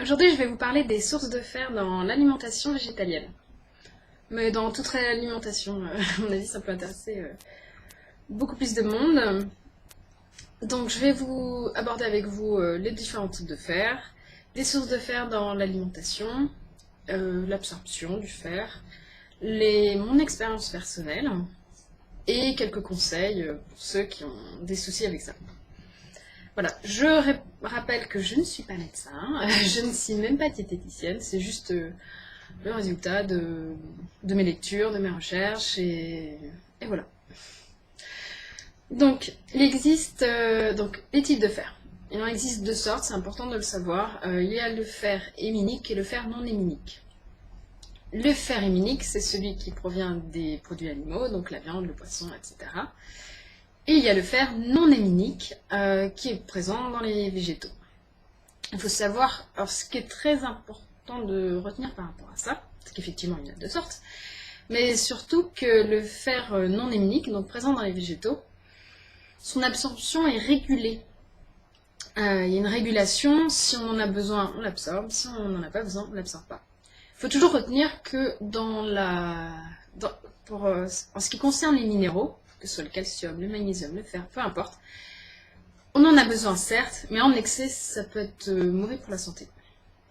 Aujourd'hui, je vais vous parler des sources de fer dans l'alimentation végétalienne. Mais dans toute alimentation, à mon avis, ça peut intéresser beaucoup plus de monde. Donc, je vais vous aborder avec vous les différents types de fer, les sources de fer dans l'alimentation, l'absorption du fer, mon expérience personnelle et quelques conseils pour ceux qui ont des soucis avec ça. Voilà, je rappelle que je ne suis pas médecin, je ne suis même pas diététicienne, c'est juste le résultat de mes lectures, de mes recherches, et voilà. Donc, il existe les types de fer. Il en existe deux sortes, c'est important de le savoir. Il y a le fer héminique et le fer non héminique. Le fer héminique, c'est celui qui provient des produits animaux, donc la viande, le poisson, etc. Et il y a le fer non héminique qui est présent dans les végétaux. Il faut savoir, alors ce qui est très important de retenir par rapport à ça, c'est qu'effectivement il y en a deux sortes, mais surtout que le fer non héminique, donc présent dans les végétaux, son absorption est régulée. Il y a une régulation, si on en a besoin, on l'absorbe, si on n'en a pas besoin, on ne l'absorbe pas. Il faut toujours retenir que en ce qui concerne les minéraux, que ce soit le calcium, le magnésium, le fer, peu importe, on en a besoin certes, mais en excès, ça peut être mauvais pour la santé.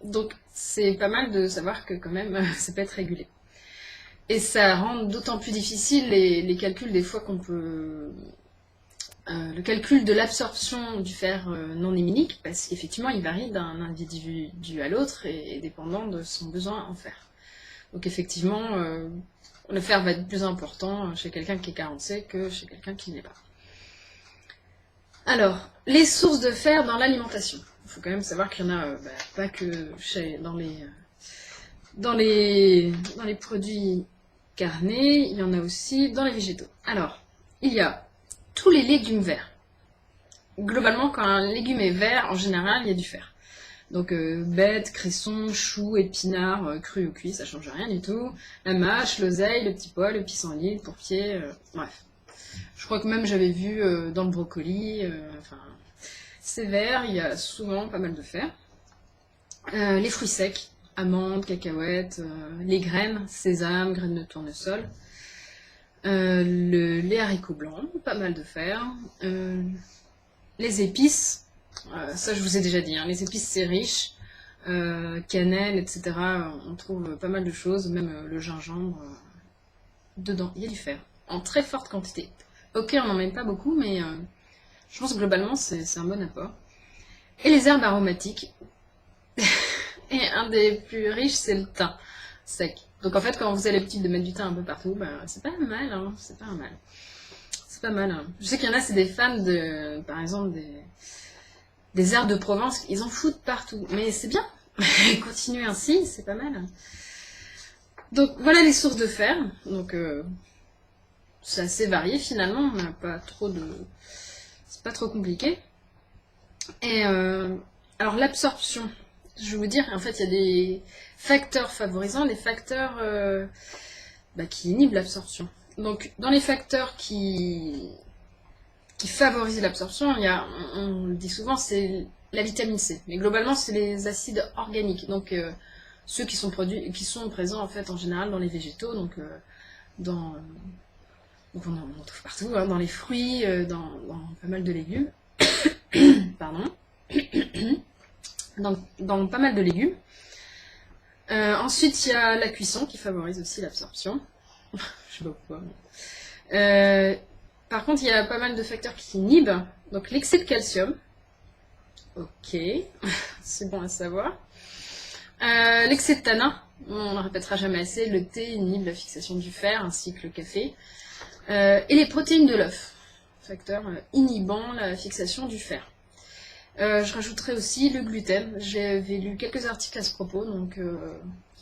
Donc c'est pas mal de savoir que quand même, ça peut être régulé. Et ça rend d'autant plus difficile les calculs des fois qu'on peut... le calcul de l'absorption du fer non héminique, parce qu'effectivement il varie d'un individu à l'autre et dépendant de son besoin en fer. Donc effectivement, le fer va être plus important chez quelqu'un qui est carencé que chez quelqu'un qui ne l'est pas. Alors, les sources de fer dans l'alimentation. Il faut quand même savoir qu'il y en a pas que dans les produits carnés, il y en a aussi dans les végétaux. Alors, il y a tous les légumes verts. Globalement, quand un légume est vert, en général, il y a du fer. Donc bêtes, cressons, choux, épinards, crus ou cuits, ça change rien du tout. La mâche, l'oseille, le petit pois, le pissenlit, le pourpier, bref. Je crois que même j'avais vu dans le brocoli, c'est vert, il y a souvent pas mal de fer. Les fruits secs, amandes, cacahuètes, les graines, sésame, graines de tournesol. Les haricots blancs, pas mal de fer. Les épices, ça je vous ai déjà dit, hein, les épices c'est riche, cannelle, etc. On trouve pas mal de choses, même le gingembre, dedans, il y a du fer, en très forte quantité. Ok, on n'en met pas beaucoup, mais je pense que globalement c'est un bon apport. Et les herbes aromatiques, et un des plus riches c'est le thym sec. Donc en fait quand vous avez l'habitude de mettre du thym un peu partout, c'est pas mal, hein, c'est pas mal. C'est pas mal. Hein. Je sais qu'il y en a, c'est des fans de, par exemple, des herbes de Provence, ils en foutent partout. Mais c'est bien, continuez ainsi, c'est pas mal. Donc voilà les sources de fer. Donc c'est assez varié finalement, on n'a pas trop de... C'est pas trop compliqué. Et alors l'absorption, je vais vous dire, en fait il y a des facteurs favorisants, des facteurs qui inhibent l'absorption. Donc, dans les facteurs qui favorisent l'absorption, on le dit souvent, c'est la vitamine C. Mais globalement, c'est les acides organiques. Donc, ceux qui sont présents en fait en général dans les végétaux. Donc, on en trouve partout, hein, dans les fruits, dans pas mal de légumes. Pardon. Dans pas mal de légumes. Ensuite, il y a la cuisson qui favorise aussi l'absorption. Je sais pas pourquoi. Par contre, il y a pas mal de facteurs qui inhibent. Donc l'excès de calcium. Ok, c'est bon à savoir. L'excès de tanin. On ne répétera jamais assez. Le thé inhibe la fixation du fer ainsi que le café. Et les protéines de l'œuf. Facteur inhibant la fixation du fer. Je rajouterai aussi le gluten. J'avais lu quelques articles à ce propos, donc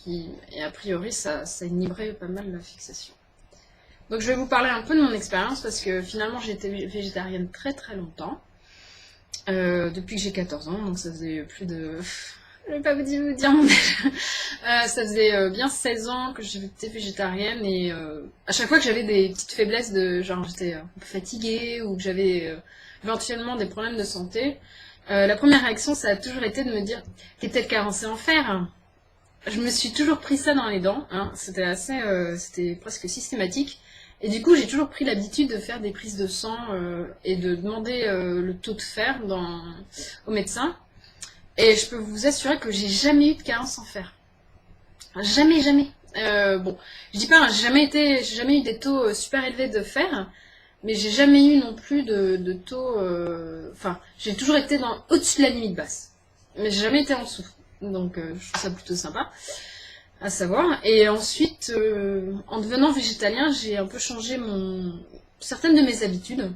et a priori ça inhiberait pas mal la fixation. Donc je vais vous parler un peu de mon expérience parce que finalement j'ai été végétarienne très très longtemps, depuis que j'ai 14 ans, donc ça faisait plus de... Je vais pas vous dire mon âge. Ça faisait bien 16 ans que j'étais végétarienne et à chaque fois que j'avais des petites faiblesses de genre j'étais un peu fatiguée ou que j'avais éventuellement des problèmes de santé, La première réaction, ça a toujours été de me dire, t'es peut-être carencé en fer. Je me suis toujours pris ça dans les dents, hein. C'était presque systématique. Et du coup, j'ai toujours pris l'habitude de faire des prises de sang et de demander le taux de fer au médecin. Et je peux vous assurer que j'ai jamais eu de carence en fer. Jamais, jamais. Bon, je dis pas, hein, j'ai jamais eu des taux super élevés de fer, mais j'ai jamais eu non plus de taux. Enfin, j'ai toujours été au-dessus de la limite basse, mais j'ai jamais été en dessous. Donc, je trouve ça plutôt sympa à savoir. Et ensuite, en devenant végétalien, j'ai un peu changé certaines de mes habitudes.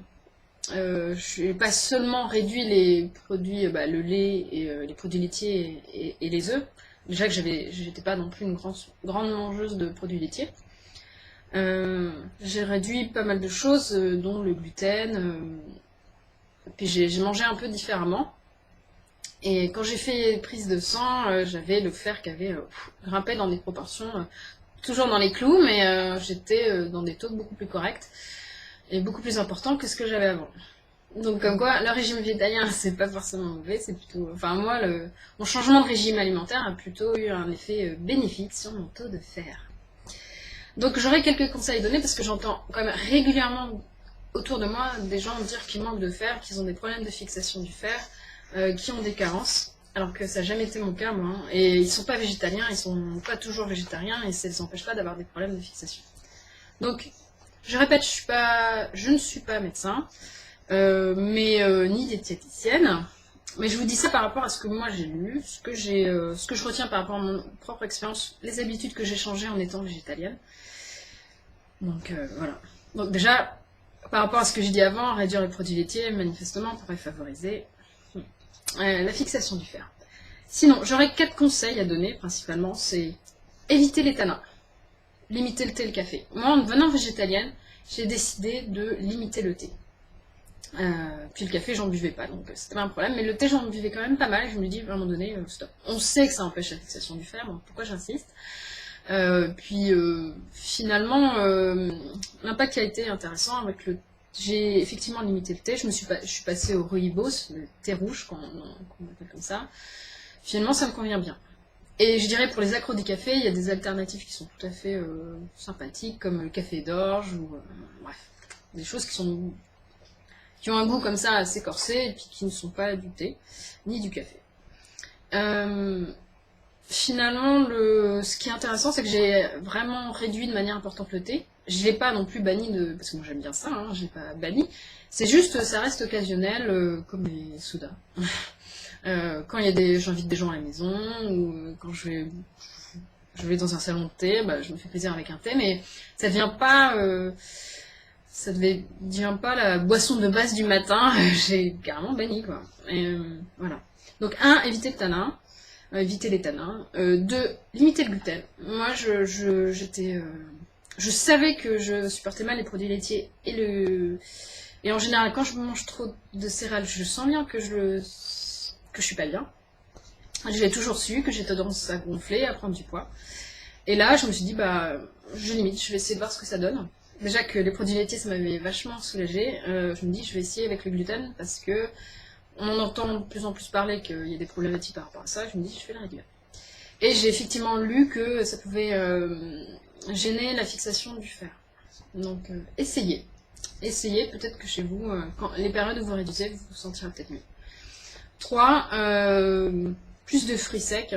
Je n'ai pas seulement réduit les produits, le lait et les produits laitiers et les œufs. Déjà que j'étais pas non plus une grande mangeuse de produits laitiers. J'ai réduit pas mal de choses, dont le gluten. Puis j'ai mangé un peu différemment. Et quand j'ai fait prise de sang, j'avais le fer qui avait grimpé dans des proportions, toujours dans les clous, mais j'étais dans des taux beaucoup plus corrects et beaucoup plus importants que ce que j'avais avant. Donc comme quoi, le régime végétalien, c'est pas forcément mauvais, c'est plutôt... Enfin moi, mon changement de régime alimentaire a plutôt eu un effet bénéfique sur mon taux de fer. Donc j'aurais quelques conseils à donner parce que j'entends quand même régulièrement autour de moi des gens dire qu'ils manquent de fer, qu'ils ont des problèmes de fixation du fer, qui ont des carences, alors que ça n'a jamais été mon cas moi. Hein. Et ils sont pas végétaliens, ils sont pas toujours végétariens et ça ne les empêche pas d'avoir des problèmes de fixation. Donc je répète, je ne suis pas médecin. Ni diététicienne. Mais je vous dis ça par rapport à ce que moi j'ai lu, ce que je retiens par rapport à mon propre expérience, les habitudes que j'ai changées en étant végétalienne. Donc voilà. Donc déjà, par rapport à ce que j'ai dit avant, réduire les produits laitiers, manifestement, pourrait favoriser la fixation du fer. Sinon, j'aurais 4 conseils à donner, principalement, c'est éviter les tanins, limiter le thé et le café. Moi, en devenant végétalienne, j'ai décidé de limiter le thé. Puis le café, j'en buvais pas, donc c'était pas un problème. Mais le thé, j'en buvais quand même pas mal. Et je me dis, à un moment donné, stop. On sait que ça empêche la fixation du fer, donc pourquoi j'insiste. Finalement, l'impact a été intéressant avec j'ai effectivement limité le thé. Je suis passée au rooibos, le thé rouge, qu'on appelle comme ça. Finalement, ça me convient bien. Et je dirais pour les accros du café, il y a des alternatives qui sont tout à fait sympathiques, comme le café d'orge, ou bref, des choses qui ont un goût comme ça assez corsé, et puis qui ne sont pas du thé, ni du café. Finalement, ce qui est intéressant, c'est que j'ai vraiment réduit de manière importante le thé. Je ne l'ai pas non plus banni parce que moi j'aime bien ça, hein, je l'ai pas banni. C'est juste, ça reste occasionnel, comme les sodas. Quand j'invite des gens à la maison, ou quand je vais dans un salon de thé, je me fais plaisir avec un thé, mais ça devient pas... ça devient pas la boisson de base du matin, j'ai carrément banni, quoi. Et, voilà. Donc, 1, éviter le tanin, éviter les tanins. 2, limiter le gluten. Moi, je savais que je supportais mal les produits laitiers et en général, quand je mange trop de céréales, je sens bien que je suis pas bien. J'ai toujours su que j'ai tendance à gonfler, à prendre du poids. Et là, je me suis dit, je limite, je vais essayer de voir ce que ça donne. Déjà que les produits laitiers, ça m'avait vachement soulagée. Je me dis, je vais essayer avec le gluten parce que on en entend de plus en plus parler qu'il y a des problématiques par rapport à ça. Je me dis, je vais le réduire. Et j'ai effectivement lu que ça pouvait gêner la fixation du fer. Donc, essayez. Essayez, peut-être que chez vous, les périodes où vous réduisez, vous vous sentirez peut-être mieux. 3, plus de fruits secs.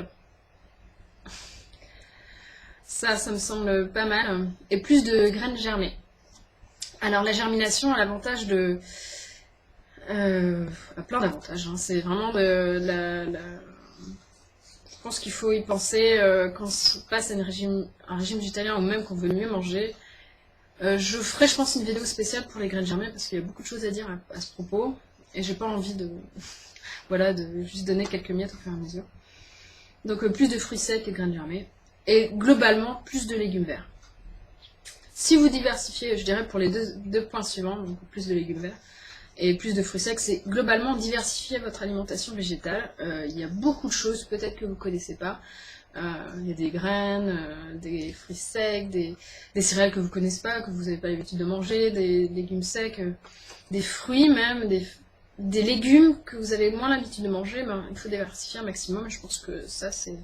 Ça me semble pas mal. Et plus de graines germées. Alors la germination a l'avantage de... a plein d'avantages. Hein. C'est vraiment je pense qu'il faut y penser quand on passe à un régime végétalien ou même qu'on veut mieux manger. Je ferai, je pense, une vidéo spéciale pour les graines germées parce qu'il y a beaucoup de choses à dire à ce propos. Et j'ai pas envie de juste donner quelques miettes au fur et à mesure. Donc plus de fruits secs et de graines germées. Et globalement, plus de légumes verts. Si vous diversifiez, je dirais pour les deux points suivants, donc plus de légumes verts et plus de fruits secs, c'est globalement diversifier votre alimentation végétale. Il y a beaucoup de choses, peut-être que vous ne connaissez pas. Il y a des graines, des fruits secs, des céréales que vous ne connaissez pas, que vous n'avez pas l'habitude de manger, des légumes secs, des fruits même, des légumes que vous avez moins l'habitude de manger, ben, il faut diversifier un maximum. Je pense que ça, c'est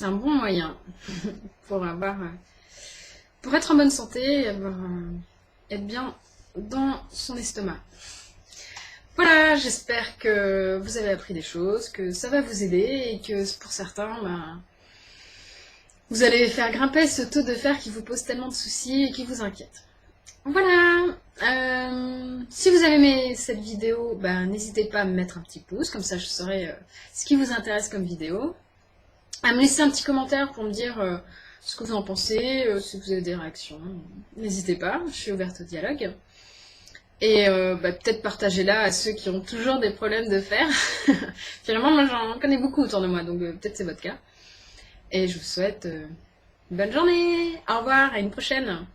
un bon moyen pour pour être en bonne santé et être bien dans son estomac. Voilà, j'espère que vous avez appris des choses, que ça va vous aider et que pour certains, ben, vous allez faire grimper ce taux de fer qui vous pose tellement de soucis et qui vous inquiète. Voilà, si vous avez aimé cette vidéo, ben, n'hésitez pas à me mettre un petit pouce, comme ça je saurai ce qui vous intéresse comme vidéo. À me laisser un petit commentaire pour me dire ce que vous en pensez, si vous avez des réactions. N'hésitez pas, je suis ouverte au dialogue. Et bah, peut-être partagez-la à ceux qui ont toujours des problèmes de fer. Finalement, moi j'en connais beaucoup autour de moi, donc peut-être c'est votre cas. Et je vous souhaite une bonne journée. Au revoir, à une prochaine.